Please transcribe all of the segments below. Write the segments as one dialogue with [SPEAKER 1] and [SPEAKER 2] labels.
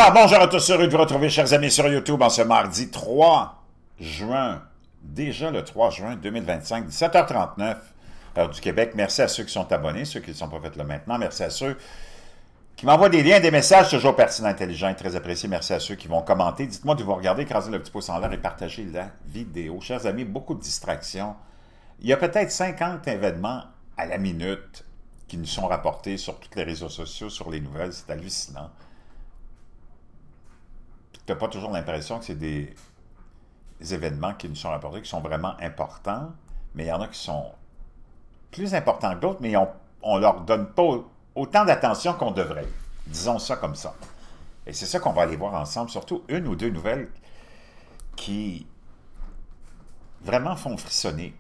[SPEAKER 1] Alors, bonjour à tous, heureux de vous retrouver, chers amis, sur YouTube en ce mardi 3 juin, déjà le 3 juin 2025, 17h39, heure du Québec. Merci à ceux qui sont abonnés, ceux qui ne sont pas faits là maintenant. Merci à ceux qui m'envoient des liens, des messages toujours pertinents, intelligents et très appréciés. Merci à ceux qui vont commenter. Dites-moi de vous regarder, écraser le petit pouce en l'air et partager la vidéo. Chers amis, beaucoup de distractions. Il y a peut-être 50 événements à la minute qui nous sont rapportés sur tous les réseaux sociaux, sur les nouvelles. C'est hallucinant. Tu n'as pas toujours l'impression que c'est des événements qui nous sont rapportés, qui sont vraiment importants, mais il y en a qui sont plus importants que d'autres, mais on ne leur donne pas autant d'attention qu'on devrait. Disons ça comme ça. Et c'est ça qu'on va aller voir ensemble, surtout une ou deux nouvelles qui vraiment font frissonner.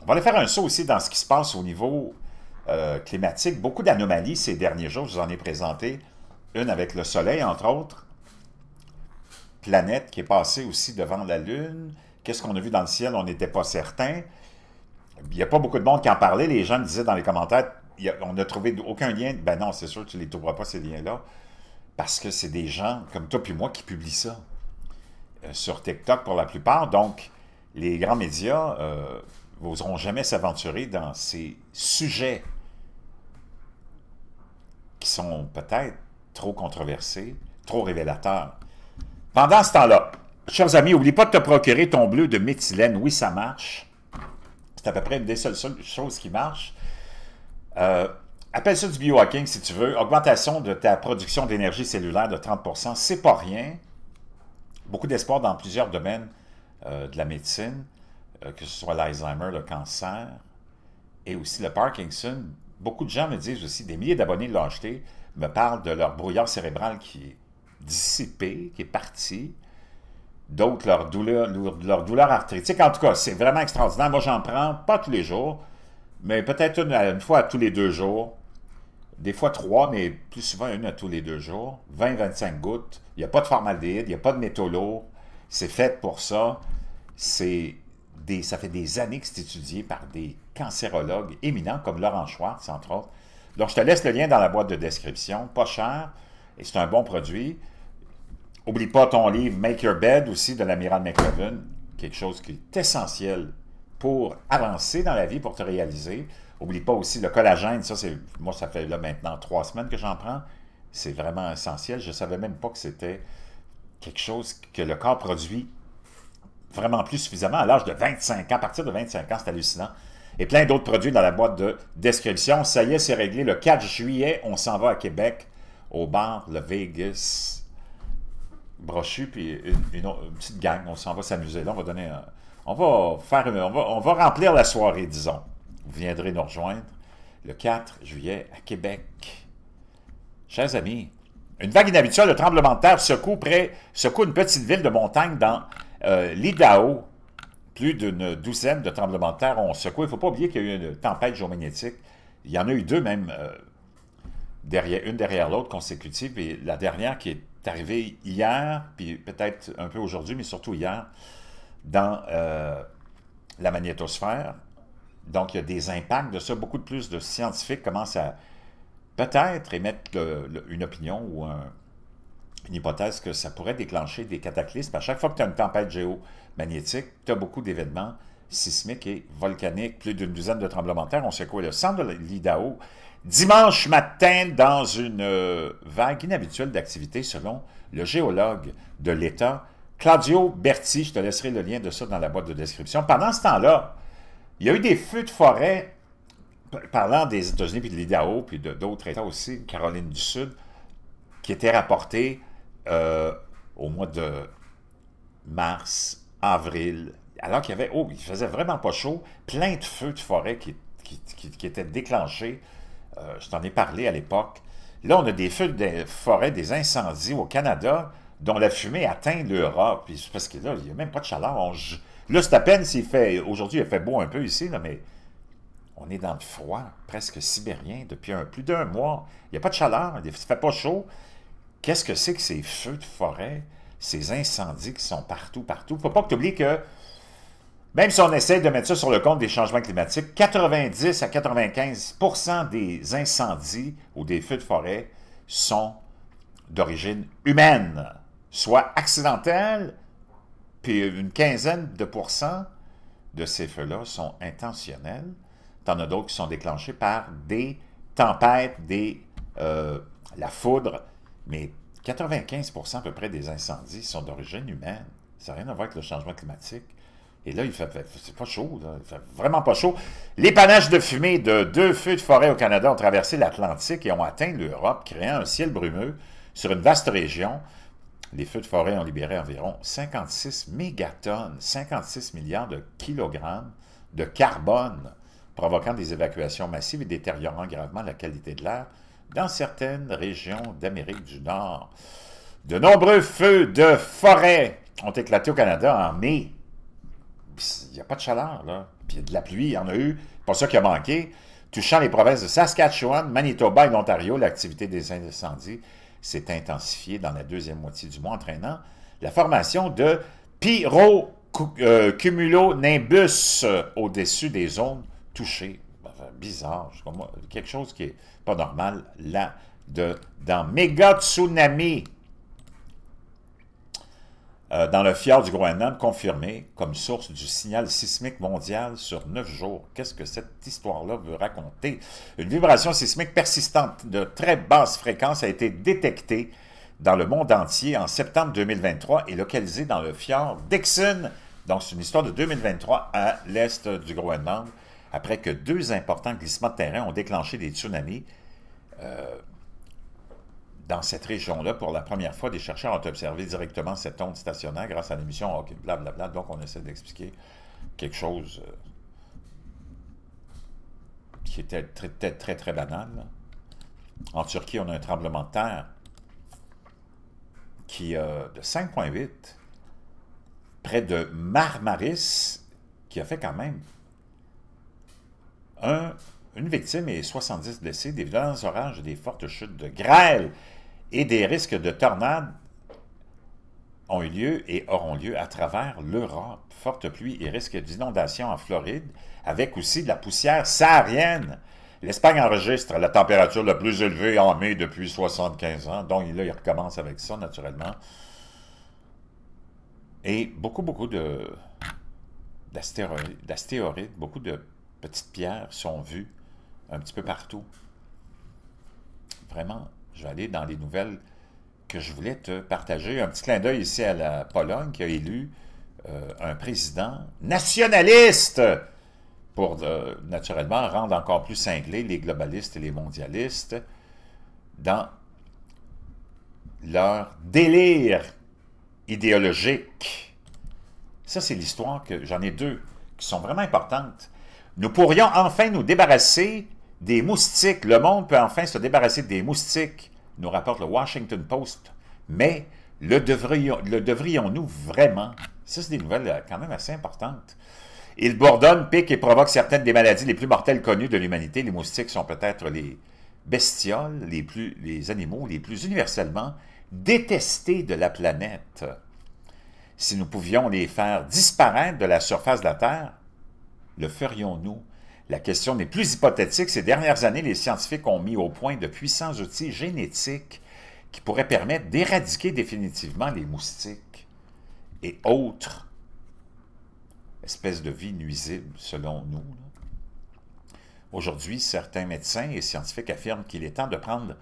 [SPEAKER 1] On va aller faire un saut aussi dans ce qui se passe au niveau climatique. Beaucoup d'anomalies ces derniers jours, je vous en ai présenté une avec le Soleil, entre autres. Planète qui est passée aussi devant la Lune. Qu'est-ce qu'on a vu dans le ciel? On n'était pas certain. Il n'y a pas beaucoup de monde qui en parlait. Les gens me disaient dans les commentaires, on n'a trouvé aucun lien. Ben non, c'est sûr que tu ne les trouveras pas, ces liens-là. Parce que c'est des gens comme toi puis moi qui publient ça. Sur TikTok pour la plupart. Donc, les grands médias n'oseront jamais s'aventurer dans ces sujets qui sont peut-être trop controversés, trop révélateurs. Pendant ce temps-là, chers amis, n'oublie pas de te procurer ton bleu de méthylène. Oui, ça marche. C'est à peu près une des seules choses qui marche. Appelle ça du biohacking si tu veux. Augmentation de ta production d'énergie cellulaire de 30%, c'est pas rien. Beaucoup d'espoir dans plusieurs domaines de la médecine, que ce soit l'Alzheimer, le cancer et aussi le Parkinson. Beaucoup de gens me disent aussi, des milliers d'abonnés de l'ont acheté, me parlent de leur brouillard cérébral qui est dissipé, qui est parti. D'autres, leur douleur arthritique. En tout cas, c'est vraiment extraordinaire. Moi, j'en prends pas tous les jours, mais peut-être une fois à tous les 2 jours. Des fois 3, mais plus souvent une à tous les 2 jours. 20-25 gouttes. Il n'y a pas de formaldéhyde, il n'y a pas de métaux lourds. C'est fait pour ça. Ça fait des années que c'est étudié par des cancérologues éminents, comme Laurent Schwartz, entre autres. Donc, je te laisse le lien dans la boîte de description. Pas cher, et c'est un bon produit. N'oublie pas ton livre Make Your Bed aussi de l'amiral McLevin, quelque chose qui est essentiel pour avancer dans la vie, pour te réaliser. N'oublie pas aussi le collagène, moi ça fait là maintenant 3 semaines que j'en prends. C'est vraiment essentiel. Je ne savais même pas que c'était quelque chose que le corps produit vraiment plus suffisamment à l'âge de 25 ans. À partir de 25 ans, c'est hallucinant. Et plein d'autres produits dans la boîte de description. Ça y est, c'est réglé. Le 4 juillet, on s'en va à Québec, au bar Le Vegas. Brochu, puis une petite gang, on s'en va s'amuser là, on va remplir la soirée, disons. Vous viendrez nous rejoindre le 4 juillet à Québec. Chers amis, une vague inhabituelle de tremblement de terre secoue une petite ville de montagne dans l'Idaho. Plus d'une douzaine de tremblements de terre ont secoué. Il ne faut pas oublier qu'il y a eu une tempête géomagnétique. Il y en a eu 2 même, une derrière l'autre consécutive, et la dernière qui est arrivé hier, puis peut-être un peu aujourd'hui, mais surtout hier, dans la magnétosphère. Donc, il y a des impacts de ça. Beaucoup de plus de scientifiques commencent à peut-être émettre une opinion ou une hypothèse que ça pourrait déclencher des cataclysmes. À chaque fois que tu as une tempête géomagnétique, tu as beaucoup d'événements sismiques et volcaniques. Plus d'une douzaine de tremblements de terre. On sait quoi? Le centre de l'Idaho, dimanche matin, dans une vague inhabituelle d'activité, selon le géologue de l'État, Claudio Berti. Je te laisserai le lien de ça dans la boîte de description. Pendant ce temps-là, il y a eu des feux de forêt, parlant des États-Unis, puis de l'Idaho, puis d'autres États aussi, Caroline du Sud, qui étaient rapportés au mois de mars, avril, alors qu'il y avait, il faisait vraiment pas chaud, plein de feux de forêt qui étaient déclenchés. Je t'en ai parlé à l'époque. Là, on a des feux de forêt, des incendies au Canada, dont la fumée atteint l'Europe. Parce que là, il n'y a même pas de chaleur. Là, c'est à peine s'il fait... Aujourd'hui, il fait beau un peu ici, là, mais on est dans le froid, presque sibérien, depuis plus d'1 mois. Il n'y a pas de chaleur, il ne fait pas chaud. Qu'est-ce que c'est que ces feux de forêt, ces incendies qui sont partout, partout? Il ne faut pas que tu oublies que même si on essaie de mettre ça sur le compte des changements climatiques, 90 à 95% des incendies ou des feux de forêt sont d'origine humaine, soit accidentelle, puis une quinzaine de pourcents de ces feux-là sont intentionnels. T'en as d'autres qui sont déclenchés par des tempêtes, la foudre, mais 95% à peu près des incendies sont d'origine humaine. Ça n'a rien à voir avec le changement climatique. Et là, c'est pas chaud, là. Il fait vraiment pas chaud. Les panaches de fumée de 2 feux de forêt au Canada ont traversé l'Atlantique et ont atteint l'Europe, créant un ciel brumeux sur une vaste région. Les feux de forêt ont libéré environ 56 mégatonnes, 56 milliards de kilogrammes de carbone, provoquant des évacuations massives et détériorant gravement la qualité de l'air dans certaines régions d'Amérique du Nord. De nombreux feux de forêt ont éclaté au Canada en mai. Il n'y a pas de chaleur, là. Puis il y a de la pluie, il y en a eu. Pas ça qui a manqué. Touchant les provinces de Saskatchewan, Manitoba et l'Ontario, l'activité des incendies s'est intensifiée dans la deuxième moitié du mois, entraînant la formation de pyrocumulonimbus au-dessus des zones touchées. Bizarre, quelque chose qui n'est pas normal là-dedans. Méga tsunami dans le fjord du Groenland, confirmé comme source du signal sismique mondial sur 9 jours. Qu'est-ce que cette histoire-là veut raconter? Une vibration sismique persistante de très basse fréquence a été détectée dans le monde entier en septembre 2023 et localisée dans le fjord d'Ixen. Donc, c'est une histoire de 2023 à l'est du Groenland, après que 2 importants glissements de terrain ont déclenché des tsunamis dans cette région-là. Pour la première fois, des chercheurs ont observé directement cette onde stationnaire grâce à l'émission OK, blablabla. Donc, on essaie d'expliquer quelque chose qui était très banal. En Turquie, on a un tremblement de terre de 5,8 près de Marmaris, qui a fait quand même une victime et 70 blessés, des violents orages et des fortes chutes de grêle et des risques de tornades ont eu lieu et auront lieu à travers l'Europe. Fortes pluies et risques d'inondations en Floride, avec aussi de la poussière saharienne. L'Espagne enregistre la température la plus élevée en mai depuis 75 ans. Donc là, il recommence avec ça, naturellement. Et beaucoup d'astéroïdes, beaucoup de petites pierres sont vues un petit peu partout. Vraiment, je vais aller dans les nouvelles que je voulais te partager. Un petit clin d'œil ici à la Pologne qui a élu un président nationaliste pour, naturellement, rendre encore plus cinglés les globalistes et les mondialistes dans leur délire idéologique. Ça, c'est l'histoire que j'en ai 2 qui sont vraiment importantes. Nous pourrions enfin nous débarrasser des moustiques. Le monde peut enfin se débarrasser des moustiques, nous rapporte le Washington Post. Mais le devrions-nous vraiment? Ça, c'est des nouvelles quand même assez importantes. Ils bourdonnent, piquent et provoquent certaines des maladies les plus mortelles connues de l'humanité. Les moustiques sont peut-être les bestioles, les animaux les plus universellement détestés de la planète. Si nous pouvions les faire disparaître de la surface de la Terre, le ferions-nous? La question n'est plus hypothétique. Ces dernières années, les scientifiques ont mis au point de puissants outils génétiques qui pourraient permettre d'éradiquer définitivement les moustiques et autres espèces de vie nuisibles, selon nous. Aujourd'hui, certains médecins et scientifiques affirment qu'il est temps de prendre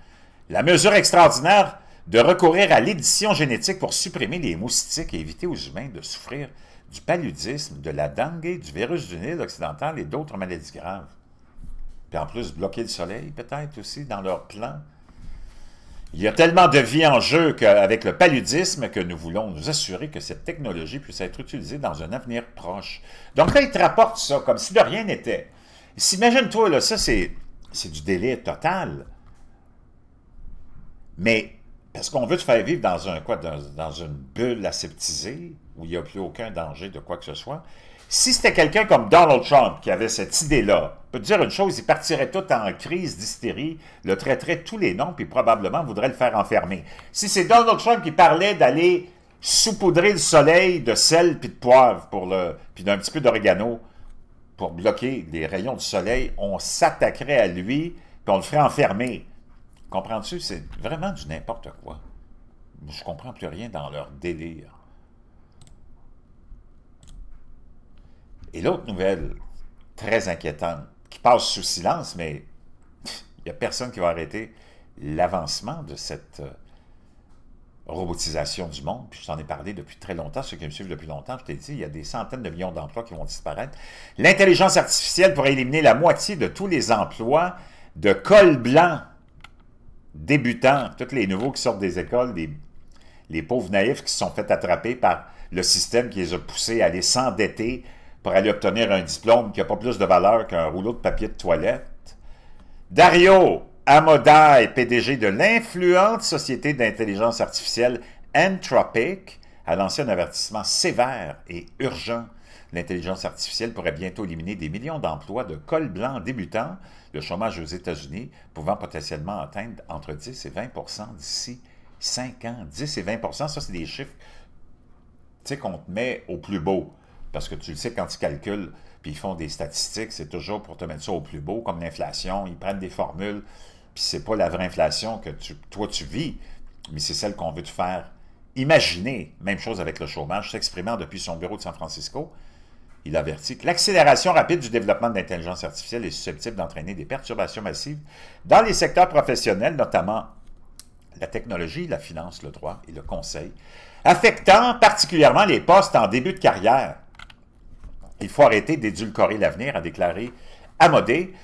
[SPEAKER 1] la mesure extraordinaire de recourir à l'édition génétique pour supprimer les moustiques et éviter aux humains de souffrir du paludisme, de la dengue, du virus du Nil occidental et d'autres maladies graves. Puis en plus, bloquer le soleil, peut-être aussi, dans leur plan. Il y a tellement de vie en jeu avec le paludisme que nous voulons nous assurer que cette technologie puisse être utilisée dans un avenir proche. Donc là, ils te rapportent ça, comme si de rien n'était. Imagine-toi, là, ça, c'est du délire total. Mais, parce qu'on veut te faire vivre dans une bulle aseptisée, où il n'y a plus aucun danger de quoi que ce soit. Si c'était quelqu'un comme Donald Trump qui avait cette idée-là, je peux te dire une chose, il partirait tout en crise d'hystérie, le traiterait tous les noms, puis probablement voudrait le faire enfermer. Si c'est Donald Trump qui parlait d'aller saupoudrer le soleil de sel puis de poivre, puis d'un petit peu d'oregano, pour bloquer les rayons du soleil, on s'attaquerait à lui, puis on le ferait enfermer. Comprends-tu? C'est vraiment du n'importe quoi. Je ne comprends plus rien dans leur délire. Et l'autre nouvelle, très inquiétante, qui passe sous silence, mais il n'y a personne qui va arrêter l'avancement de cette robotisation du monde. Puis je t'en ai parlé depuis très longtemps, ceux qui me suivent depuis longtemps, je t'ai dit, il y a des centaines de millions d'emplois qui vont disparaître. L'intelligence artificielle pourrait éliminer la moitié de tous les emplois de col blanc débutants, tous les nouveaux qui sortent des écoles, les pauvres naïfs qui se sont fait attraper par le système qui les a poussés à aller s'endetter pour aller obtenir un diplôme qui n'a pas plus de valeur qu'un rouleau de papier de toilette. Dario Amodei, PDG de l'influente société d'intelligence artificielle Anthropic, a lancé un avertissement sévère et urgent. L'intelligence artificielle pourrait bientôt éliminer des millions d'emplois de col blanc débutants, le chômage aux États-Unis pouvant potentiellement atteindre entre 10 et 20 % d'ici 5 ans. 10 et 20 %, ça c'est des chiffres qu'on te met au plus beau. Parce que tu le sais, quand ils calculent, puis ils font des statistiques, c'est toujours pour te mettre ça au plus beau, comme l'inflation, ils prennent des formules, puis c'est pas la vraie inflation que toi tu vis, mais c'est celle qu'on veut te faire imaginer. Même chose avec le chômage, s'exprimant depuis son bureau de San Francisco, il avertit que l'accélération rapide du développement de l'intelligence artificielle est susceptible d'entraîner des perturbations massives dans les secteurs professionnels, notamment la technologie, la finance, le droit et le conseil, affectant particulièrement les postes en début de carrière. Il faut arrêter d'édulcorer l'avenir, a déclaré Amodei.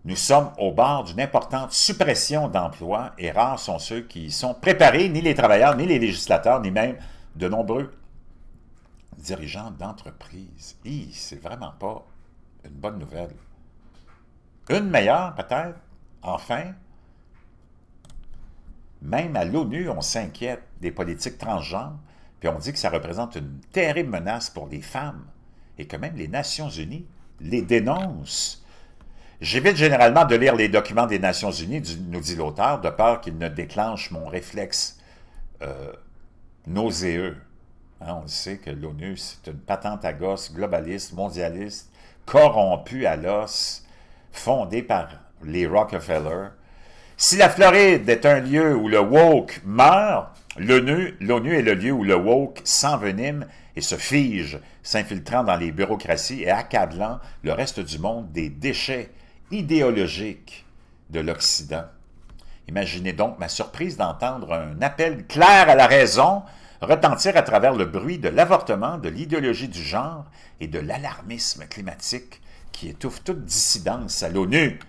[SPEAKER 1] Nous sommes au bord d'une importante suppression d'emplois et rares sont ceux qui y sont préparés, ni les travailleurs, ni les législateurs, ni même de nombreux dirigeants d'entreprises. C'est vraiment pas une bonne nouvelle. Une meilleure, peut-être, enfin. Même à l'ONU, on s'inquiète des politiques transgenres, puis on dit que ça représente une terrible menace pour les femmes, et que même les Nations Unies les dénoncent. J'évite généralement de lire les documents des Nations Unies, nous dit l'auteur, de peur qu'ils ne déclenchent mon réflexe nauséeux. Hein, on le sait que l'ONU, c'est une patente à gosse, globaliste, mondialiste, corrompue à l'os, fondée par les Rockefeller. Si la Floride est un lieu où le woke meurt, l'ONU est le lieu où le woke s'envenime et se fige, s'infiltrant dans les bureaucraties et accablant le reste du monde des déchets idéologiques de l'Occident. Imaginez donc ma surprise d'entendre un appel clair à la raison retentir à travers le bruit de l'avortement, de l'idéologie du genre et de l'alarmisme climatique qui étouffe toute dissidence à l'ONU.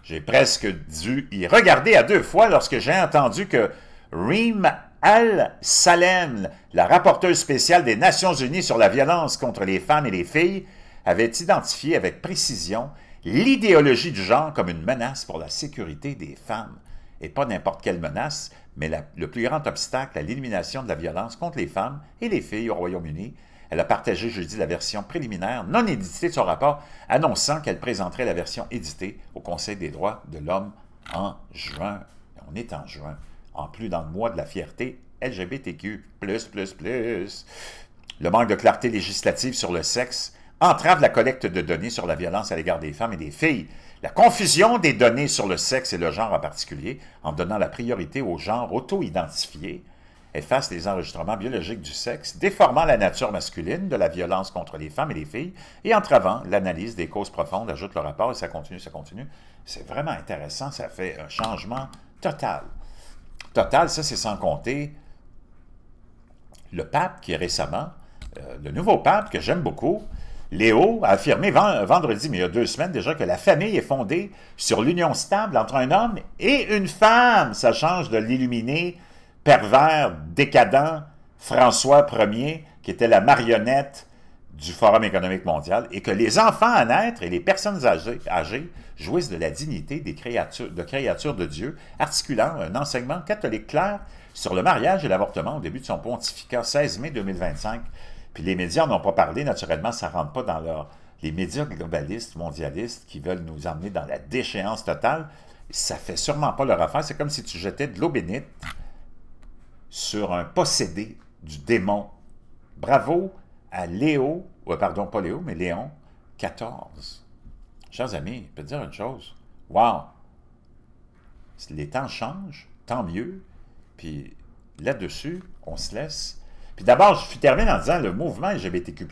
[SPEAKER 1] J'ai presque dû y regarder à 2 fois lorsque j'ai entendu que Reem Al-Salem, la rapporteuse spéciale des Nations Unies sur la violence contre les femmes et les filles, avait identifié avec précision l'idéologie du genre comme une menace pour la sécurité des femmes. Et pas n'importe quelle menace, mais le plus grand obstacle à l'élimination de la violence contre les femmes et les filles au Royaume-Uni. Elle a partagé jeudi la version préliminaire non éditée de son rapport, annonçant qu'elle présenterait la version éditée au Conseil des droits de l'homme en juin. On est en juin, en plus dans le mois de la fierté LGBTQ++. Le manque de clarté législative sur le sexe entrave la collecte de données sur la violence à l'égard des femmes et des filles. La confusion des données sur le sexe et le genre en particulier, en donnant la priorité au genre auto-identifié, efface les enregistrements biologiques du sexe, déformant la nature masculine de la violence contre les femmes et les filles et entravant l'analyse des causes profondes, ajoute le rapport, et ça continue, ça continue. C'est vraiment intéressant, ça fait un changement total. Total, ça c'est sans compter le pape qui est récemment, le nouveau pape que j'aime beaucoup, Léo, a affirmé vendredi, mais il y a 2 semaines déjà, que la famille est fondée sur l'union stable entre un homme et une femme. Ça change de l'illuminé, pervers, décadent François Ier, qui était la marionnette du Forum économique mondial, et que les enfants à naître et les personnes âgées jouissent de la dignité des créatures de Dieu, articulant un enseignement catholique clair sur le mariage et l'avortement au début de son pontificat, 16 mai 2025. Puis les médias n'ont pas parlé, naturellement, ça ne rentre pas dans les médias globalistes, mondialistes, qui veulent nous emmener dans la déchéance totale. Ça ne fait sûrement pas leur affaire. C'est comme si tu jetais de l'eau bénite sur un possédé du démon. Bravo à Léo, pardon, pas Léo, mais Léon XIV. Chers amis, je peux te dire une chose. Wow! Les temps changent, tant mieux. Puis là-dessus, on se laisse. Puis d'abord, je termine en disant, le mouvement LGBTQ++,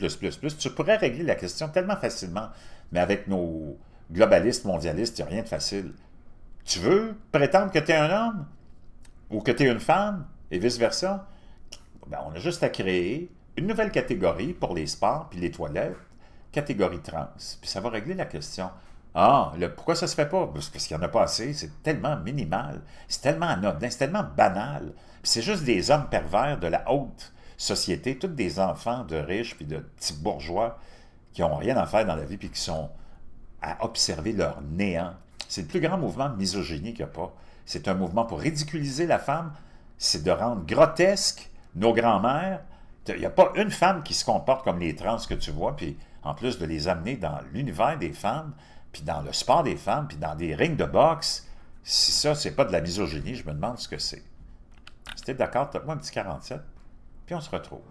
[SPEAKER 1] tu pourrais régler la question tellement facilement, mais avec nos globalistes, mondialistes, il n'y a rien de facile. Tu veux prétendre que tu es un homme ou que tu es une femme, et vice-versa? Ben, on a juste à créer une nouvelle catégorie pour les sports puis les toilettes, catégorie trans. Puis ça va régler la question. Ah, pourquoi ça se fait pas? Parce qu'il n'y en a pas assez, c'est tellement minimal, c'est tellement anodin, c'est tellement banal. Puis c'est juste des hommes pervers de la haute société, tous des enfants de riches puis de petits bourgeois qui n'ont rien à faire dans la vie puis qui sont à observer leur néant. C'est le plus grand mouvement de misogynie qu'il n'y a pas. C'est un mouvement pour ridiculiser la femme, c'est de rendre grotesque nos grands-mères. Il n'y a pas une femme qui se comporte comme les trans que tu vois, puis en plus de les amener dans l'univers des femmes, puis dans le sport des femmes, puis dans des rings de boxe, si ça, c'est pas de la misogynie, je me demande ce que c'est. Si t'es d'accord, tape-moi un petit 47, puis on se retrouve.